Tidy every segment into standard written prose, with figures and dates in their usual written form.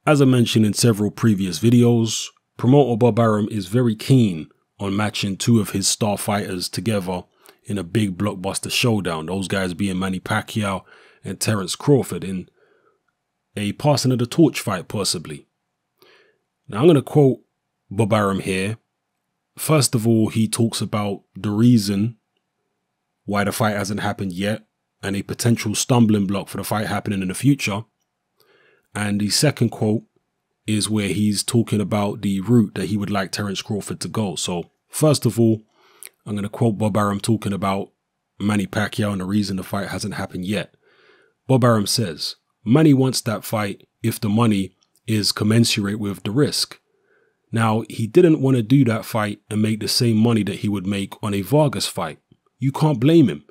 As I mentioned in several previous videos, promoter Bob Arum is very keen on matching two of his star fighters together in a big blockbuster showdown, those guys being Manny Pacquiao and Terence Crawford, in a passing of the torch fight possibly. Now I'm going to quote Bob Arum here. First of all, he talks about the reason why the fight hasn't happened yet and a potential stumbling block for the fight happening in the future. And the second quote is where he's talking about the route that he would like Terence Crawford to go. So first of all, I'm going to quote Bob Arum talking about Manny Pacquiao and the reason the fight hasn't happened yet. Bob Arum says, Manny wants that fight if the money is commensurate with the risk. Now, he didn't want to do that fight and make the same money that he would make on a Vargas fight. You can't blame him.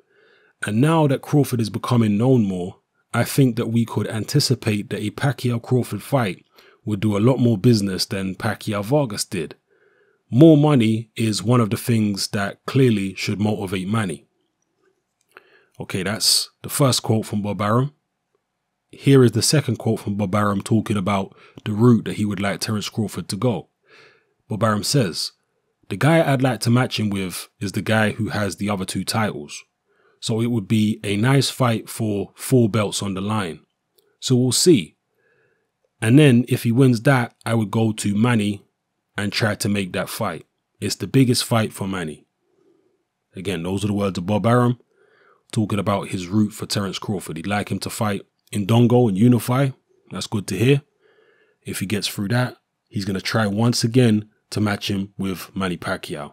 And now that Crawford is becoming known more, I think that we could anticipate that a Pacquiao-Crawford fight would do a lot more business than Pacquiao-Vargas did. More money is one of the things that clearly should motivate Manny. Okay, that's the first quote from Bob Arum. Here is the second quote from Bob Arum talking about the route that he would like Terence Crawford to go. Bob Arum says, the guy I'd like to match him with is the guy who has the other two titles. So it would be a nice fight for 4 belts on the line. So we'll see. And then if he wins that, I would go to Manny and try to make that fight. It's the biggest fight for Manny. Again, those are the words of Bob Arum talking about his route for Terence Crawford. He'd like him to fight in Dongo and unify. That's good to hear. If he gets through that, he's going to try once again to match him with Manny Pacquiao.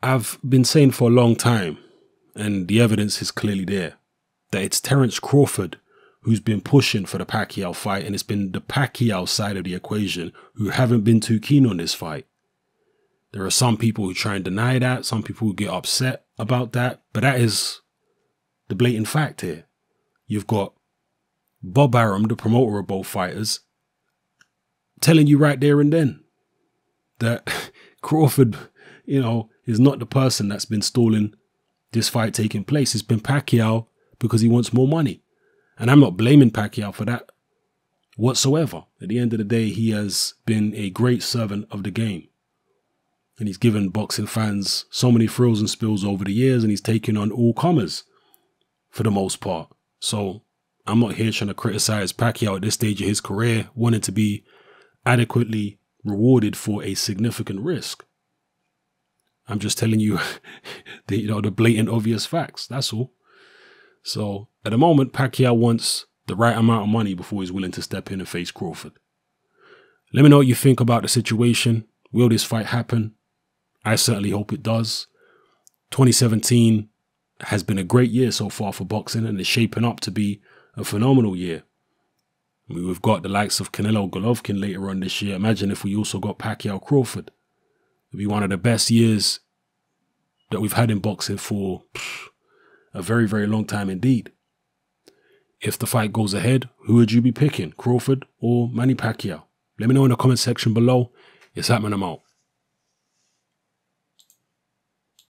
I've been saying for a long time, and the evidence is clearly there, that it's Terence Crawford who's been pushing for the Pacquiao fight, and it's been the Pacquiao side of the equation who haven't been too keen on this fight. There are some people who try and deny that, some people who get upset about that, but that is the blatant fact here. You've got Bob Arum, the promoter of both fighters, telling you right there and then that Crawford, is not the person that's been stalling this fight taking place. It's been Pacquiao because he wants more money. And I'm not blaming Pacquiao for that whatsoever. At the end of the day, he has been a great servant of the game. And he's given boxing fans so many thrills and spills over the years, and he's taken on all comers for the most part. So I'm not here trying to criticize Pacquiao at this stage of his career, wanting to be adequately rewarded for a significant risk. I'm just telling you the blatant obvious facts. That's all. So at the moment, Pacquiao wants the right amount of money before he's willing to step in and face Crawford. Let me know what you think about the situation. Will this fight happen? I certainly hope it does. 2017 has been a great year so far for boxing, and it's shaping up to be a phenomenal year. We've got the likes of Canelo Golovkin later on this year. Imagine if we also got Pacquiao Crawford. It'd be one of the best years that we've had in boxing for a very, very long time indeed. If the fight goes ahead, who would you be picking? Crawford or Manny Pacquiao? Let me know in the comment section below. It's happening. I'm out.